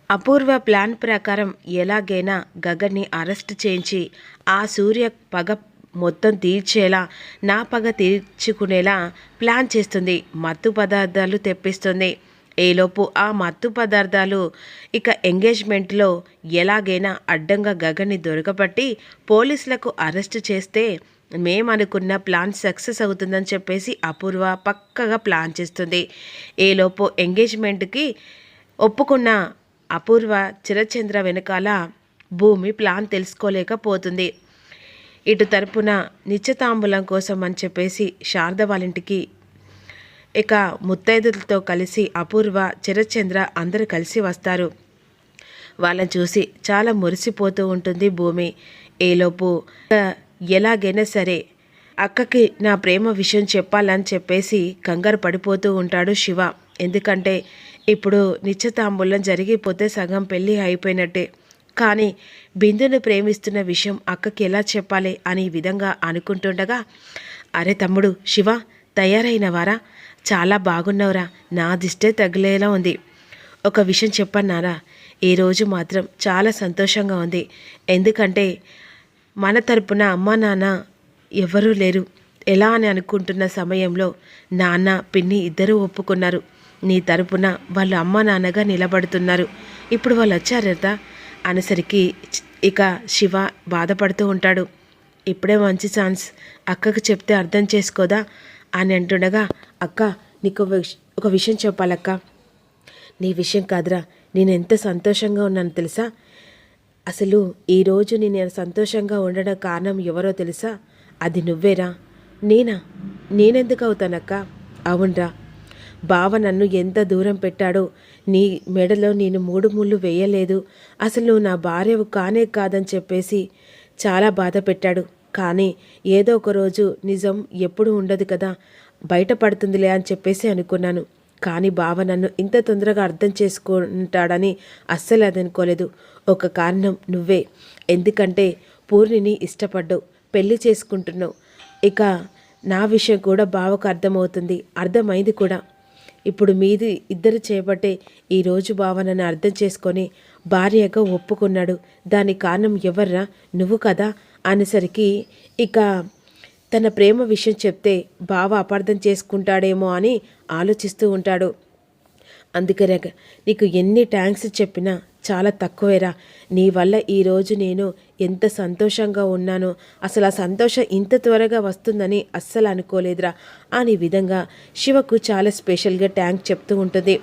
అపూర్వ plan ప్రకారం ఎలాగైనా గగన్ని arrest చేయించి ఆ సూర్య పగ మొత్తం తీర్చేలా, నా పగ తీర్చుకునేలా ప్లాన్ చేస్తుంది. మత్తు పదార్థాలు తెప్పిస్తుంది. ఈలోపు ఆ మత్తు పదార్థాలు ఇక ఎంగేజ్మెంట్లో ఎలాగైనా అడ్డంగా గగన్ని దొరకబట్టి పోలీసులకు అరెస్ట్ చేస్తే మేమనుకున్న ప్లాన్ సక్సెస్ అవుతుందని చెప్పేసి అపూర్వ పక్కగా ప్లాన్ చేస్తుంది. ఈలోపు ఎంగేజ్మెంట్కి ఒప్పుకున్న అపూర్వ చిరచంద్ర వెనకాల భూమి ప్లాన్ తెలుసుకోలేకపోతుంది. ఇటు తరపున నిశ్చితాంబులం కోసం అని చెప్పేసి శారద వాళ్ళింటికి ఇక ముత్తైదులతో కలిసి అపూర్వ చిరచంద్ర అందరూ కలిసి వస్తారు. వాళ్ళని చూసి చాలా మురిసిపోతూ ఉంటుంది భూమి. ఈలోపు ఎలాగైనా సరే అక్కకి నా ప్రేమ విషయం చెప్పాలని చెప్పేసి కంగారు పడిపోతూ ఉంటాడు శివ. ఎందుకంటే ఇప్పుడు నిశ్చితాంబులం జరిగిపోతే సగం పెళ్ళి అయిపోయినట్టే. కానీ బిందును ప్రేమిస్తున్న విషయం అక్కకి ఎలా చెప్పాలి అని విధంగా అనుకుంటుండగా, అరే తమ్ముడు శివ, తయారైనవారా? చాలా బాగున్నవరా, నా దిష్టే తగిలేలా ఉంది. ఒక విషయం చెప్పన్నారా, ఈరోజు మాత్రం చాలా సంతోషంగా ఉంది. ఎందుకంటే మన తరపున అమ్మా నాన్న ఎవరూ లేరు. ఎలా అని అనుకుంటున్న సమయంలో నాన్న పిన్ని ఇద్దరూ ఒప్పుకున్నారు. నీ తరపున వాళ్ళు అమ్మ నాన్నగా నిలబడుతున్నారు. ఇప్పుడు వాళ్ళు వచ్చారదా అనేసరికి ఇక శివ బాధపడుతూ ఉంటాడు. ఇప్పుడే మంచి ఛాన్స్, అక్కకు చెప్తే అర్థం చేసుకోదా అని అంటుండగా, అక్క నీకు ఒక విషయం చెప్పాలక్క. నీ విషయం కాదురా, నేను ఎంత సంతోషంగా ఉన్నాను తెలుసా? అసలు ఈరోజు నేను సంతోషంగా ఉండడం కారణం ఎవరో తెలుసా? అది నువ్వేరా. నేనెందుకు అవుతానక్క? అవునరా, బావ నన్ను ఎంత దూరం పెట్టాడో. నీ మెడలో నేను 3 ముళ్ళు వేయలేదు, అసలు నువ్వు నా భార్యవు కానే కాదని చెప్పేసి చాలా బాధ పెట్టాడు. కానీ ఏదో ఒక రోజు నిజం ఎప్పుడు ఉండదు కదా, బయటపడుతుందిలే అని చెప్పేసి అనుకున్నాను. కానీ బావ నన్ను ఇంత తొందరగా అర్థం చేసుకుంటాడని అస్సలు అది అనుకోలేదు. ఒక కారణం నువ్వే. ఎందుకంటే పూర్ణిని ఇష్టపడ్డావు, పెళ్లి చేసుకుంటున్నావు. ఇక నా విషయం కూడా బావకు అర్థమైంది కూడా. ఇప్పుడు మీది ఇద్దరు చేపట్టే ఈరోజు బావ నన్ను అర్థం చేసుకొని భార్యగా ఒప్పుకున్నాడు. దానికి కారణం ఎవర్రా? నువ్వు కదా అనేసరికి ఇక తన ప్రేమ విషయం చెప్తే బావ అపార్థం చేసుకుంటాడేమో అని ఆలోచిస్తూ ఉంటాడు. అందుకనే నీకు ఎన్ని థ్యాంక్స్ చెప్పినా చాలా తక్కువేరా. నీ వల్ల ఈరోజు నేను ఎంత సంతోషంగా ఉన్నానో, అసలు ఆ సంతోషం ఇంత త్వరగా వస్తుందని అస్సలు అనుకోలేదురా అని విధంగా శివకు చాలా స్పెషల్గా థ్యాంక్ చెప్తూ ఉంటుంది.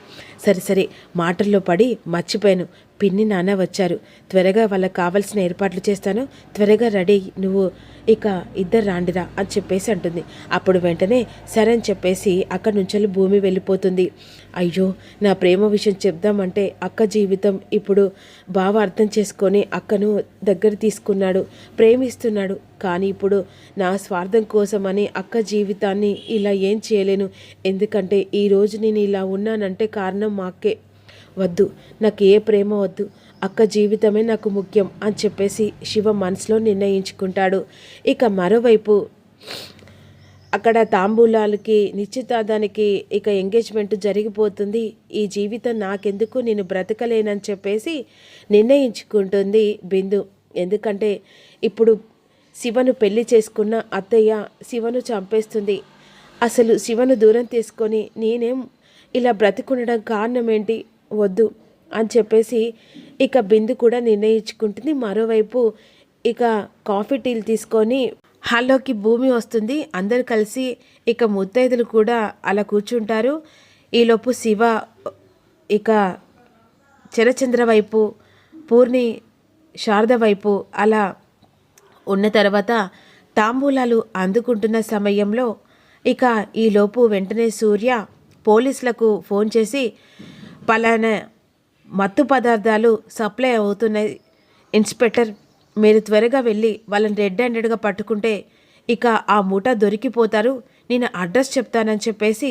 సరే మాటల్లో పడి మర్చిపోయాను, పిన్ని నాన్న వచ్చారు, త్వరగా వాళ్ళకి కావాల్సిన ఏర్పాట్లు చేస్తాను, త్వరగా రెడీ, నువ్వు ఇక ఇద్దరు రాండిరా అని చెప్పేసి అంటుంది. అప్పుడు వెంటనే సరే అని చెప్పేసి అక్కడి నుంచి భూమి వెళ్ళిపోతుంది. అయ్యో, నా ప్రేమ విషయం చెప్దామంటే అక్క జీవితం ఇప్పుడు బావ అర్థం చేసుకొని అక్కను దగ్గర తీసుకున్నాడు, ప్రేమిస్తున్నాడు. కానీ ఇప్పుడు నా స్వార్థం కోసమని అక్క జీవితాన్ని ఇలా ఏం చేయలేను. ఎందుకంటే ఈరోజు నేను ఇలా ఉన్నానంటే కారణం మా అక్కే. వద్దు, నాకు ఏ ప్రేమ వద్దు, అక్క జీవితమే నాకు ముఖ్యం అని చెప్పేసి శివ మనసులో నిర్ణయించుకుంటాడు. ఇక మరోవైపు అక్కడ తాంబూలాలకి నిశ్చితార్థానికి ఇక ఎంగేజ్మెంట్ జరిగిపోతుంది. ఈ జీవితం నాకెందుకు, నేను బ్రతకలేనని చెప్పేసి నిర్ణయించుకుంటుంది బిందు. ఎందుకంటే ఇప్పుడు శివను పెళ్లి చేసుకున్న అత్తయ్య శివను చంపేస్తుంది. అసలు శివను దూరం తీసుకొని నేనేం ఇలా బ్రతికుండడం కారణం ఏంటి? వద్దు అని చెప్పేసి ఇక బిందు కూడా నిర్ణయించుకుంటుంది. మరోవైపు ఇక కాఫీ టీలు తీసుకొని హాల్లోకి భూమి వస్తుంది. అందరు కలిసి ఇక ముత్తైదులు కూడా అలా కూర్చుంటారు. ఈలోపు శివ ఇక చిరచంద్ర వైపు, పూర్ణి శారద వైపు అలా ఉన్న తర్వాత తాంబూలాలు అందుకుంటున్న సమయంలో ఇక ఈలోపు వెంటనే సూర్య పోలీసులకు ఫోన్ చేసి, పలానా మత్తు పదార్థాలు సప్లై అవుతున్నాయి ఇన్స్పెక్టర్, మీరు త్వరగా వెళ్ళి వాళ్ళని రెడ్ హ్యాండెడ్గా పట్టుకుంటే ఇక ఆ మూట దొరికిపోతారు, నేను అడ్రస్ చెప్తానని చెప్పేసి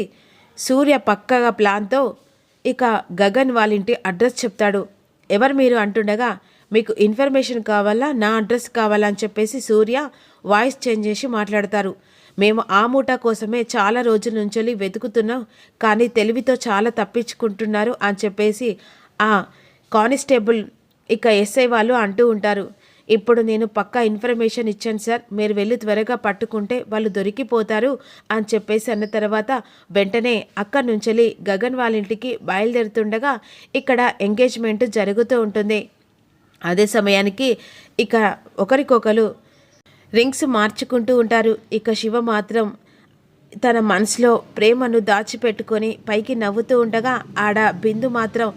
సూర్య పక్కగా ప్లాన్తో ఇక గగన్ వాళ్ళ ఇంటి అడ్రస్ చెప్తాడు. ఎవరు మీరు అంటుండగా, మీకు ఇన్ఫర్మేషన్ కావాలా, నా అడ్రస్ కావాలా అని చెప్పేసి సూర్య వాయిస్ చేంజ్ చేసి మాట్లాడతారు. మేము ఆ మూట కోసమే చాలా రోజుల నుంచి వెతుకుతున్నాం, కానీ తెలివితో చాలా తప్పించుకుంటున్నారు అని చెప్పేసి ఆ కానిస్టేబుల్ ఇక ఎస్ఐ వాళ్ళు అంటూ ఉంటారు, ఇప్పుడు నేను పక్కా ఇన్ఫర్మేషన్ ఇచ్చాను సార్, మీరు వెళ్ళి త్వరగా పట్టుకుంటే వాళ్ళు దొరికిపోతారు అని చెప్పేసి అన్న తర్వాత వెంటనే అక్కడి నుంచి గగన్ వాళ్ళ ఇంటికి బయలుదేరుతుండగా ఇక్కడ ఎంగేజ్మెంట్ జరుగుతూ ఉంటుంది. అదే సమయానికి ఇక ఒకరికొకరు రింగ్స్ మార్చుకుంటూ ఉంటారు. ఇక శివ మాత్రం తన మనసులో ప్రేమను దాచిపెట్టుకొని పైకి నవ్వుతూ ఉండగా ఆడ బిందు మాత్రం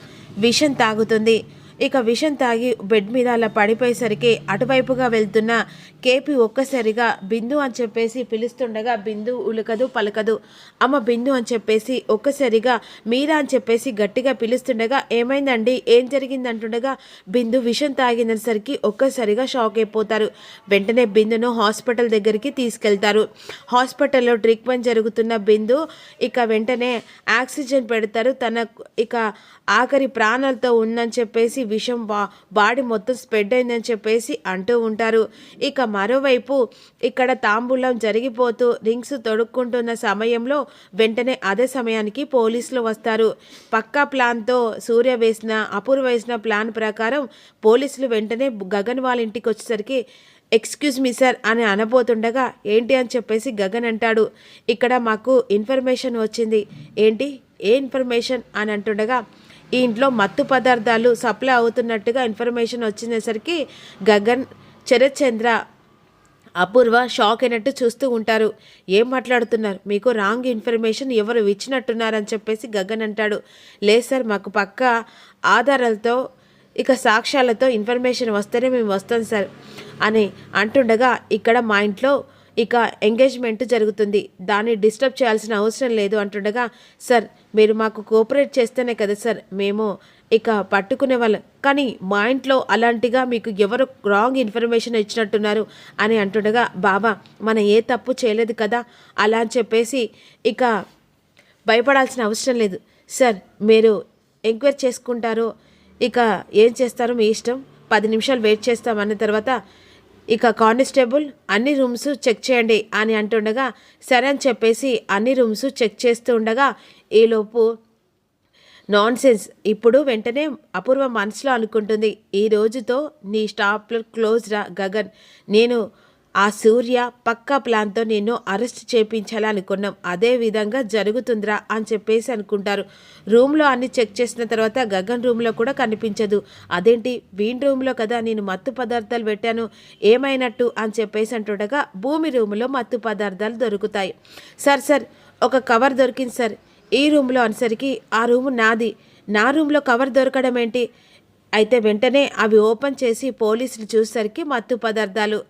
విషం తాగుతుంది. ఇక విషం తాగి బెడ్ మీద అలా పడిపోయేసరికి అటువైపుగా వెళ్తున్న కేపీ ఒక్కసారిగా బిందు అని చెప్పేసి పిలుస్తుండగా బిందు ఉలకదు పలకదు. అమ్మ బిందు అని చెప్పేసి ఒక్కసారిగా మీరా అని చెప్పేసి గట్టిగా పిలుస్తుండగా ఏమైందండి, ఏం జరిగింది అంటుండగా బిందు విషం తాగినసరికి ఒక్కసారిగా షాక్ అయిపోతారు. వెంటనే బిందును హాస్పిటల్ దగ్గరికి తీసుకెళ్తారు. హాస్పిటల్లో ట్రీట్మెంట్ జరుగుతున్న బిందు ఇక వెంటనే ఆక్సిజన్ పెడతారు. తన ఇక ఆఖరి ప్రాణాలతో ఉందని చెప్పేసి విషం బాడీ మొత్తం స్ప్రెడ్ అయిందని చెప్పేసి అంటూ ఉంటారు. ఇక మరోవైపు ఇక్కడ తాంబూలం జరిగిపోతూ రింగ్స్ తొడుక్కుంటున్న సమయంలో వెంటనే అదే సమయానికి పోలీసులు వస్తారు. పక్కా ప్లాన్తో సూర్య వేసిన అపూర్వ వేసిన ప్లాన్ ప్రకారం పోలీసులు వెంటనే గగన్ వాళ్ళ ఇంటికి వచ్చేసరికి ఎక్స్క్యూజ్ మీ సార్ అని అనబోతుండగా ఏంటి అని చెప్పేసి గగన్ అంటాడు, ఇక్కడ మాకు ఇన్ఫర్మేషన్ వచ్చింది. ఏంటి, ఏ ఇన్ఫర్మేషన్ అని అంటుండగా ఈ ఇంట్లో మత్తు పదార్థాలు సప్లై అవుతున్నట్టుగా ఇన్ఫర్మేషన్ వచ్చినసరికి గగన్, శరత్చంద్ర, అపూర్వ షాక్ అయినట్టు చూస్తూ ఉంటారు. ఏం మాట్లాడుతున్నారు, మీకు రాంగ్ ఇన్ఫర్మేషన్ ఎవరు ఇచ్చినట్టున్నారని చెప్పేసి గగన్ అంటాడు. లేదు సార్, మాకు పక్కా ఆధారాలతో ఇక సాక్ష్యాలతో ఇన్ఫర్మేషన్ వస్తేనే మేము వస్తాం సార్ అని అంటుండగా ఇక్కడ మా ఇంట్లో ఇక ఎంగేజ్మెంట్ జరుగుతుంది, దాన్ని డిస్టర్బ్ చేయాల్సిన అవసరం లేదు అంటుండగా సార్ మీరు మాకు కోఆపరేట్ చేస్తేనే కదా సార్ మేము ఇక పట్టుకునే వాళ్ళం, కానీ మా ఇంట్లో అలాంటిగా మీకు ఎవరు రాంగ్ ఇన్ఫర్మేషన్ ఇచ్చినట్టున్నారు అని అంటుండగా బాబా మనం ఏ తప్పు చేయలేదు కదా అలా అని చెప్పేసి ఇక భయపడాల్సిన అవసరం లేదు సార్, మీరు ఎంక్వైరీ చేసుకుంటారో ఇక ఏం చేస్తారో మీ ఇష్టం, 10 నిమిషాలు వెయిట్ చేస్తామన్న తర్వాత ఇక కానిస్టేబుల్ అన్ని రూమ్స్ చెక్ చేయండి అని అంటుండగా సరే అని చెప్పేసి అన్ని రూమ్స్ చెక్ చేస్తూ ఉండగా ఈలోపు నాన్ సెన్స్ ఇప్పుడు వెంటనే అపూర్వ మనసులో అనుకుంటుంది, ఈ రోజుతో నీ స్టాప్ క్లోజ్ రా గగన్, నేను ఆ సూర్య పక్కా ప్లాన్తో నిన్ను అరెస్ట్ చేయించాలనుకున్నాం, అదే విధంగా జరుగుతుందిరా అని చెప్పేసి అనుకుంటారు. రూమ్లో అన్ని చెక్ చేసిన తర్వాత గగన్ రూమ్లో కూడా కనిపించదు. అదేంటి, వీన్ రూమ్లో కదా నేను మత్తు పదార్థాలు పెట్టాను, ఏమైనట్టు అని చెప్పేసి అంటుండగా భూమి రూమ్లో మత్తు పదార్థాలు దొరుకుతాయి. సార్ ఒక కవర్ దొరికింది సార్ ఈ రూమ్లో అనేసరికి ఆ రూము నాది, నా రూమ్లో కవర్ దొరకడం ఏంటి, అయితే వెంటనే అవి ఓపెన్ చేసి పోలీసులు చూసేసరికి మత్తు పదార్థాలు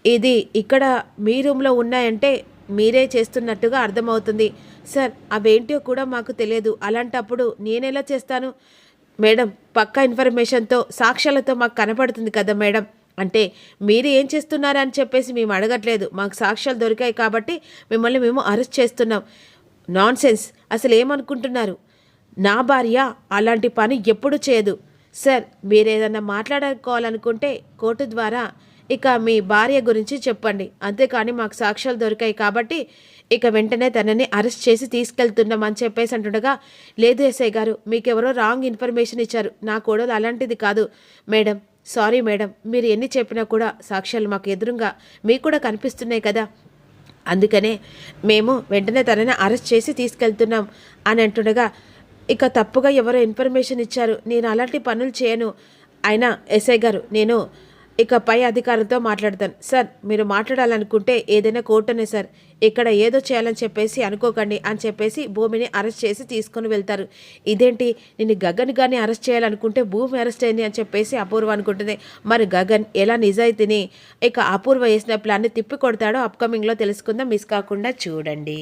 ఇది ఇక్కడ మీ రూమ్లో ఉన్నాయంటే మీరే చేస్తున్నట్టుగా అర్థమవుతుంది సార్, అవేంటో కూడా మాకు తెలియదు, అలాంటప్పుడు నేనెలా చేస్తాను మేడం, పక్కా ఇన్ఫర్మేషన్తో సాక్ష్యాలతో మాకు కనపడుతుంది కదా మేడం, అంటే మీరు ఏం చేస్తున్నారని చెప్పేసి మేము అడగట్లేదు, మాకు సాక్ష్యాలు దొరికాయి కాబట్టి మిమ్మల్ని మేము అరెస్ట్ చేస్తున్నాం. నాన్ సెన్స్, అసలు ఏమనుకుంటున్నారు, నా భార్య అలాంటి పని ఎప్పుడు చేయదు సార్, మీరు ఏదన్నా మాట్లాడుకోవాలనుకుంటే కోర్టు ద్వారా ఇక మీ భార్య గురించి చెప్పండి, అంతేకాని మాకు సాక్ష్యాలు దొరికాయి కాబట్టి ఇక వెంటనే తనని అరెస్ట్ చేసి తీసుకెళ్తున్నాం అని చెప్పేసి అంటుండగా లేదు ఎస్ఐ గారు, మీకెవరో రాంగ్ ఇన్ఫర్మేషన్ ఇచ్చారు, నా కోడలు అలాంటిది కాదు మేడం, సారీ మేడం, మీరు ఎన్ని చెప్పినా కూడా సాక్ష్యాలు మాకు ఎదురుగా మీకు కూడా కనిపిస్తున్నాయి కదా, అందుకనే మేము వెంటనే తనని అరెస్ట్ చేసి తీసుకెళ్తున్నాం అని అంటుండగా ఇక తప్పుగా ఎవరో ఇన్ఫర్మేషన్ ఇచ్చారు, నేను అలాంటి పనులు చేయను, అయినా ఎస్ఐ గారు నేను ఇక పై అధికారులతో మాట్లాడతాను సార్, మీరు మాట్లాడాలనుకుంటే ఏదైనా కోర్టునే సార్, ఇక్కడ ఏదో చేయాలని చెప్పేసి అనుకోకండి అని చెప్పేసి భూమిని అరెస్ట్ చేసి తీసుకొని వెళ్తారు. ఇదేంటి, నేను గగన్ గారిని అరెస్ట్ చేయాలనుకుంటే భూమి అరెస్ట్ అయింది అని చెప్పేసి అపూర్వ అనుకుంటుంది. మరి గగన్ ఎలా నిజాయితీని ఇక అపూర్వ వేసిన ప్లాన్ని తిప్పి కొడతాడో అప్కమింగ్లో తెలుసుకుందాం, మిస్ కాకుండా చూడండి.